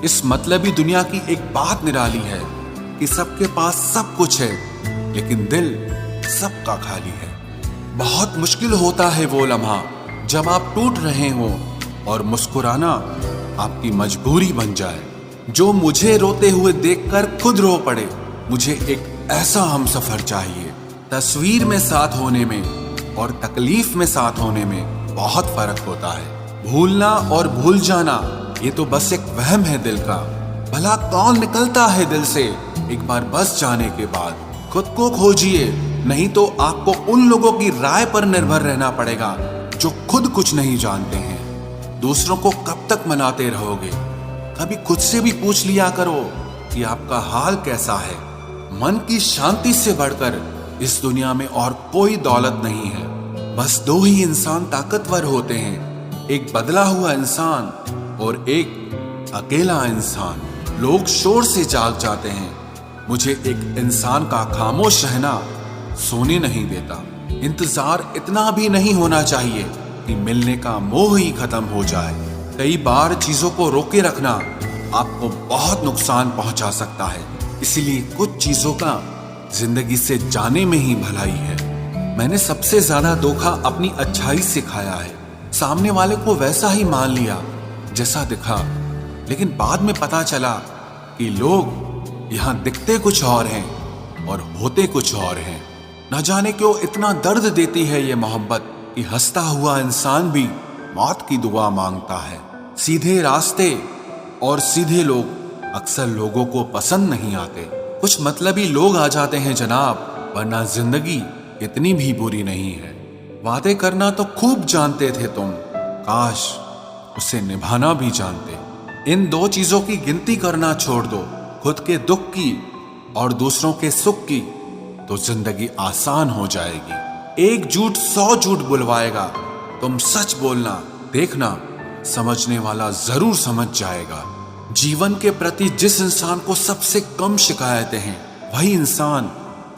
इस मतलबी दुनिया की एक बात निराली है कि सबके पास सब कुछ है, लेकिन दिल सबका खाली है। बहुत मुश्किल होता है वो लम्हा जब आप टूट रहे हो और मुस्कुराना आपकी मजबूरी बन जाए। जो मुझे रोते हुए देखकर खुद रो पड़े। मुझे एक ऐसा हमसफर चाहिए। तस्वीर में साथ होने में और तकलीफ में साथ होने में बहुत फर्क होता है। भूलना और भूल जाना ये तो बस एक वहम है दिल का। भला कौन निकलता है दिल से एक बार बस जाने के बाद। खुद को खोजिए, नहीं तो आपको उन लोगों की राय पर निर्भर रहना पड़ेगा जो खुद कुछ नहीं जानते हैं। दूसरों को कब तक मनाते रहोगे? कभी खुद से भी पूछ लिया करो कि आपका हाल कैसा है। मन की शांति से बढ़कर इस दुनिया में और कोई दौलत नहीं है। बस दो ही इंसान ताकतवर होते हैं, एक बदला हुआ इंसान और एक अकेला इंसान। लोग शोर से जाग जाते हैं, मुझे एक इंसान का खामोश रहना सोने नहीं देता। इंतजार इतना भी नहीं होना चाहिए कि मिलने का मोह ही खत्म हो जाए। कई बार चीजों को रोके रखना आपको बहुत नुकसान पहुंचा सकता है, इसीलिए कुछ चीजों का जिंदगी से जाने में ही भलाई है। मैंने सबसे ज्यादा धोखा अपनी अच्छाई से खाया है। सामने वाले को वैसा ही मान लिया जैसा दिखा, लेकिन बाद में पता चला कि लोग यहाँ दिखते कुछ और हैं और होते कुछ और हैं। न जाने क्यों इतना दर्द देती है ये मोहब्बत कि हंसता हुआ इंसान भी मौत की दुआ मांगता है। सीधे रास्ते और सीधे लोग अक्सर लोगों को पसंद नहीं आते। कुछ मतलबी लोग आ जाते हैं जनाब, वरना जिंदगी इतनी भी बुरी नहीं है। वादे करना तो खूब जानते थे तुम, काश उसे निभाना भी जानते। इन दो चीजों की गिनती करना छोड़ दो, खुद के दुख की और दूसरों के सुख की, तो जिंदगी आसान हो जाएगी। एक झूठ 100 झूठ बुलवाएगा, तुम सच बोलना, देखना समझने वाला जरूर समझ जाएगा। जीवन के प्रति जिस इंसान को सबसे कम शिकायतें हैं, वही इंसान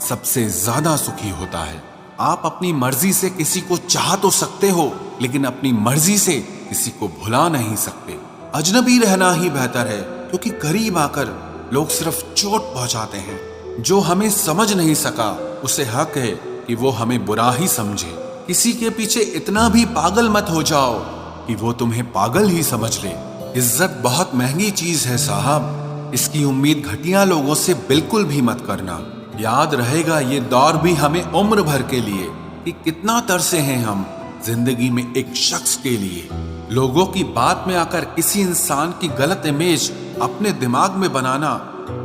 सबसे ज्यादा सुखी होता है। आप अपनी मर्जी से किसी को चाह तो सकते हो, लेकिन अपनी मर्जी से किसी को भुला नहीं सकते। अजनबी रहना ही बेहतर है, क्योंकि करीब आकर लोग सिर्फ चोट पहुंचाते हैं। जो हमें समझ नहीं सका उसे हक है कि वो हमें बुरा ही समझे। किसी के पीछे इतना भी पागल मत हो जाओ कि वो तुम्हें पागल ही समझ ले। इज्जत बहुत महंगी चीज है साहब, इसकी उम्मीद घटिया लोगों से बिल्कुल भी मत करना। याद रहेगा ये दौर भी हमें उम्र भर के लिए कि कितना तरसे हैं हम जिंदगी में एक शख्स के लिए। लोगों की बात में आकर किसी इंसान की गलत इमेज अपने दिमाग में बनाना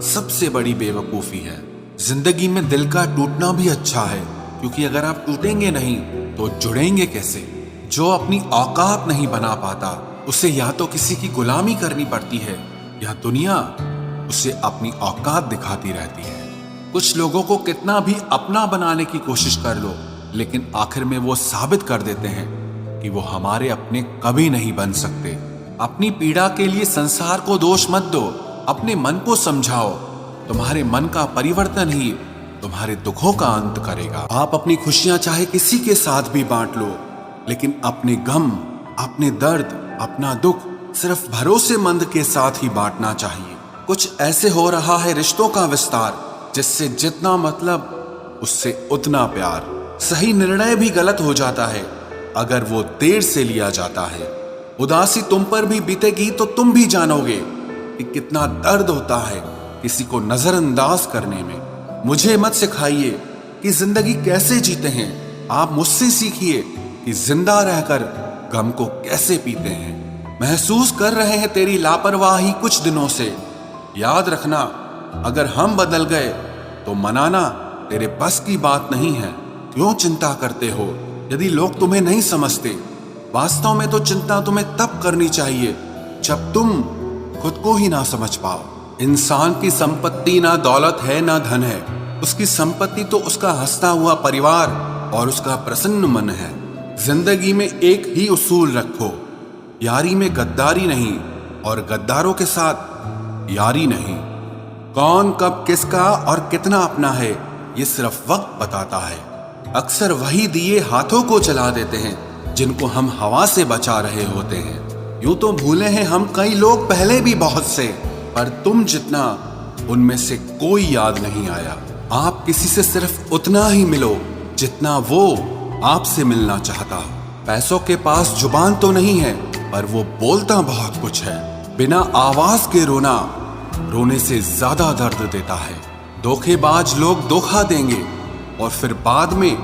सबसे बड़ी बेवकूफी है। जिंदगी में दिल का टूटना भी अच्छा है, क्योंकि अगर आप टूटेंगे नहीं तो जुड़ेंगे कैसे। जो अपनी औकात नहीं बना पाता उसे या तो किसी की गुलामी करनी पड़ती है, या दुनिया उसे अपनी औकात दिखाती रहती है। कुछ लोगों को कितना भी अपना बनाने की कोशिश कर लो, लेकिन आखिर में वो साबित कर देते हैं कि वो हमारे अपने कभी नहीं बन सकते। अपनी पीड़ा के लिए संसार को दोष मत दो, अपने मन को समझाओ। तुम्हारे मन का परिवर्तन ही तुम्हारे दुखों का अंत करेगा। आप अपनी खुशियां चाहे किसी के साथ भी बांट लो, लेकिन अपने गम, अपने दर्द, अपना दुख सिर्फ भरोसेमंद के साथ ही बांटना चाहिए। कुछ ऐसे हो रहा है रिश्तों का विस्तार, जिससे जितना मतलब उससे उतना प्यार। सही निर्णय भी गलत हो जाता है अगर वो देर से लिया जाता है। उदासी तुम पर भी बीतेगी तो तुम भी जानोगे कि कितना दर्द होता है किसी को नजरअंदाज करने में। मुझे मत सिखाइए कि जिंदगी कैसे जीते हैं, आप मुझसे सीखिए कि जिंदा रहकर गम को कैसे पीते हैं। महसूस कर रहे हैं तेरी लापरवाही कुछ दिनों से। याद रखना, अगर हम बदल गए तो मनाना तेरे बस की बात नहीं है। क्यों चिंता करते हो यदि लोग तुम्हें नहीं समझते? वास्तव में तो चिंता तुम्हें तब करनी चाहिए जब तुम खुद को ही ना समझ पाओ। इंसान की संपत्ति ना दौलत है ना धन है, उसकी संपत्ति तो उसका हंसता हुआ परिवार और उसका प्रसन्न मन है। जिंदगी में एक ही उसूल रखो, यारी में गद्दारी नहीं और गद्दारों के साथ यारी नहीं। कौन कब किसका और कितना अपना है ये सिर्फ वक्त बताता है। अक्सर वही दिए हाथों को जला देते हैं जिनको हम हवा से बचा रहे होते हैं। यूं तो भूले हैं हम कई लोग पहले भी बहुत से, पर तुम जितना उनमें से कोई याद नहीं आया। आप किसी से सिर्फ उतना ही मिलो जितना वो आपसे मिलना चाहता। पैसों के पास जुबान तो नहीं है, पर वो बोलता बहुत कुछ है। बिना आवाज के रोना रोने से ज्यादा दर्द देता है। धोखेबाज लोग धोखा देंगे और फिर बाद में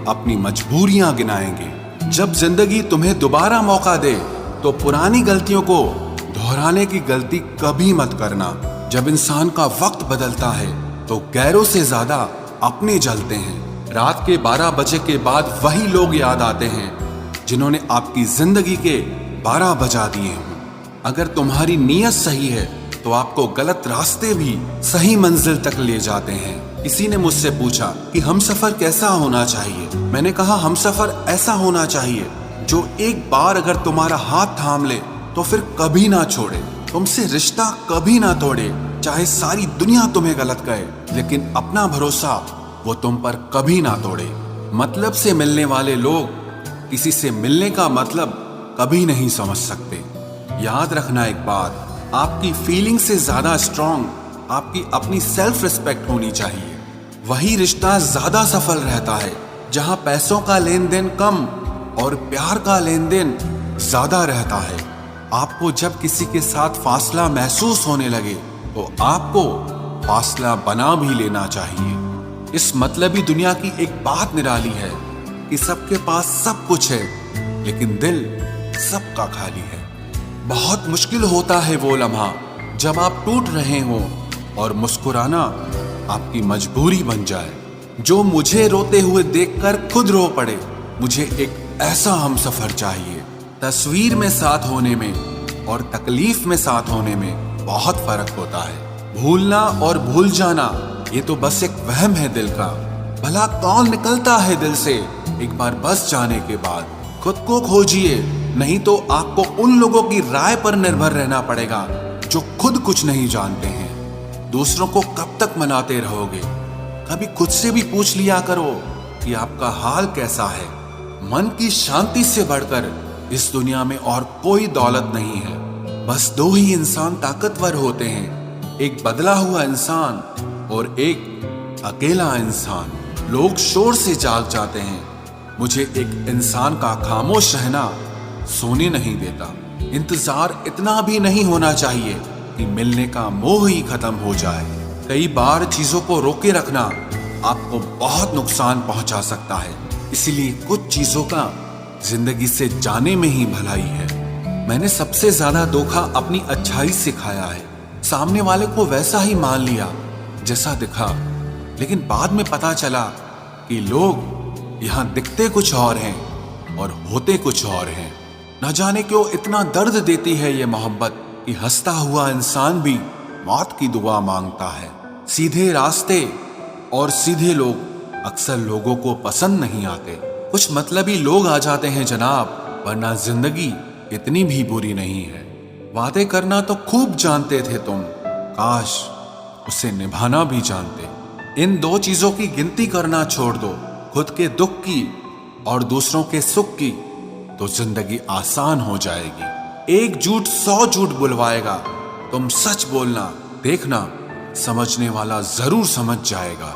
अपनी मजबूरियां गिनाएंगे। जब जिंदगी तुम्हें दोबारा मौका दे तो पुरानी गलतियों को दोहराने की गलती कभी मत करना। जब इंसान का वक्त बदलता है तो गैरों से ज्यादा अपने जलते हैं। रात के 12 बजे के बाद वही लोग याद आते हैं जिन्होंने आपकी जिंदगी के 12 बजा दिए हों। अगर तुम्हारी नीयत सही है तो आपको गलत रास्ते भी सही मंजिल तक ले जाते हैं। किसी ने मुझसे पूछा कि हमसफर कैसा होना चाहिए। मैंने कहा हमसफर ऐसा होना चाहिए जो एक बार अगर तुम्हारा हाथ थाम ले तो फिर कभी ना छोड़े, तुमसे रिश्ता कभी ना तोड़े। चाहे सारी दुनिया तुम्हें गलत कहे, लेकिन अपना भरोसा वो तुम पर कभी ना तोड़े। मतलब से मिलने वाले लोग किसी से मिलने का मतलब कभी नहीं समझ सकते। याद रखना एक बात, आपकी फीलिंग से ज्यादा स्ट्रॉन्ग आपकी अपनी सेल्फ रिस्पेक्ट होनी चाहिए। वही रिश्ता ज्यादा सफल रहता है जहां पैसों का लेन देन कम और प्यार का लेन देन ज्यादा रहता है। आपको जब किसी के साथ फासला महसूस होने लगे तो आपको फासला बना भी लेना चाहिए। इस मतलबी दुनिया की एक बात निराली है कि सबके पास सब कुछ है, लेकिन दिल सबका खाली है। बहुत मुश्किल होता है वो लम्हा जब आप टूट रहे हो और मुस्कुराना आपकी मजबूरी बन जाए। जो मुझे रोते हुए देखकर खुद रो पड़े। मुझे एक ऐसा हमसफर चाहिए। तस्वीर में साथ होने में और तकलीफ में साथ होने में बहुत फर्क होता है। भूलना और भूल जाना ये तो बस एक वहम है दिल का। भला कौन निकलता है दिल से एक बार बस जाने के बाद। खुद को खोजिए, नहीं तो आपको उन लोगों की राय पर निर्भर रहना पड़ेगा जो खुद कुछ नहीं जानते हैं। दूसरों को कब तक मनाते रहोगे? कभी खुद से भी पूछ लिया करो कि आपका हाल कैसा है। मन की शांति से बढ़कर इस दुनिया में और कोई दौलत नहीं है। बस दो ही इंसान ताकतवर होते हैं, एक बदला हुआ इंसान और एक अकेला इंसान। लोग शोर से जाग जाते हैं, मुझे एक इंसान का खामोश रहना सोने नहीं देता। इंतजार इतना भी नहीं होना चाहिए कि मिलने का मोह ही खत्म हो जाए। कई बार चीजों को रोके रखना आपको बहुत नुकसान पहुंचा सकता है। इसीलिए कुछ चीजों का जिंदगी से जाने में ही भलाई है। मैंने सबसे ज्यादा धोखा अपनी अच्छाई से खाया है। सामने वाले को वैसा ही मान लिया जैसा दिखा, लेकिन बाद में पता चला कि लोग यहाँ दिखते कुछ और हैं और होते कुछ और हैं। न जाने क्यों इतना दर्द देती है ये मोहब्बत कि हंसता हुआ इंसान भी मौत की दुआ मांगता है। सीधे रास्ते और सीधे लोग अक्सर लोगों को पसंद नहीं आते। कुछ मतलबी लोग आ जाते हैं जनाब, वरना जिंदगी इतनी भी बुरी नहीं है। वादे करना तो खूब जानते थे तुम, काश उसे निभाना भी जानते। इन दो चीजों की गिनती करना छोड़ दो, खुद के दुख की और दूसरों के सुख की, तो जिंदगी आसान हो जाएगी। एक झूठ 100 झूठ बुलवाएगा। तुम सच बोलना, देखना समझने वाला जरूर समझ जाएगा।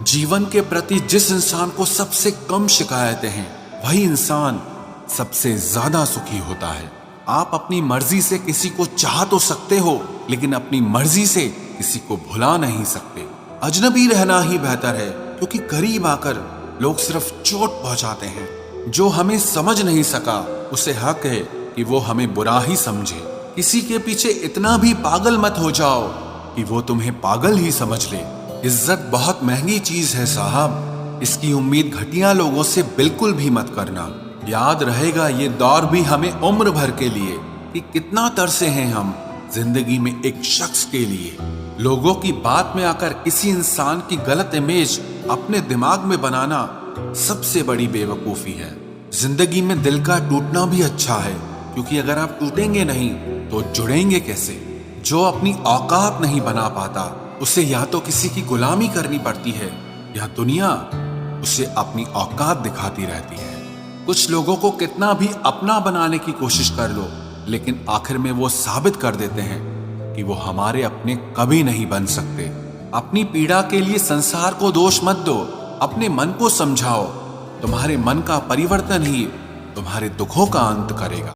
जीवन के प्रति जिस इंसान को सबसे कम शिकायतें हैं, वही इंसान सबसे ज्यादा सुखी होता है। आप अपनी मर्जी से किसी को चाह तो सकते हो, लेकिन अपनी मर्जी से किसी को भुला नहीं सकते। अजनबी रहना ही बेहतर है, क्योंकि करीब आकर लोग सिर्फ चोट पहुंचाते हैं। जो हमें समझ नहीं सका उसे हक है कि वो हमें बुरा ही समझे। किसी के पीछे इतना भी पागल मत हो जाओ कि वो तुम्हें पागल ही समझ ले। इज्जत बहुत महंगी चीज है साहब, इसकी उम्मीद घटिया लोगों से बिल्कुल भी मत करना। याद रहेगा ये दौर भी हमें उम्र भर के लिए कि कितना तरसे हैं हम जिंदगी में एक शख्स के लिए। लोगों की बात में आकर किसी इंसान की गलत इमेज अपने दिमाग में बनाना सबसे बड़ी बेवकूफी है। जिंदगी में दिल का टूटना भी अच्छा है, क्योंकि अगर आप टूटेंगे नहीं तो जुड़ेंगे कैसे। जो अपनी औकात नहीं बना पाता उसे या तो किसी की गुलामी करनी पड़ती है या दुनिया उसे अपनी औकात दिखाती रहती है। कुछ लोगों को कितना भी अपना बनाने की कोशिश कर लो, लेकिन आखिर में वो साबित कर देते हैं कि वो हमारे अपने कभी नहीं बन सकते। अपनी पीड़ा के लिए संसार को दोष मत दो, अपने मन को समझाओ। तुम्हारे मन का परिवर्तन ही तुम्हारे दुखों का अंत करेगा।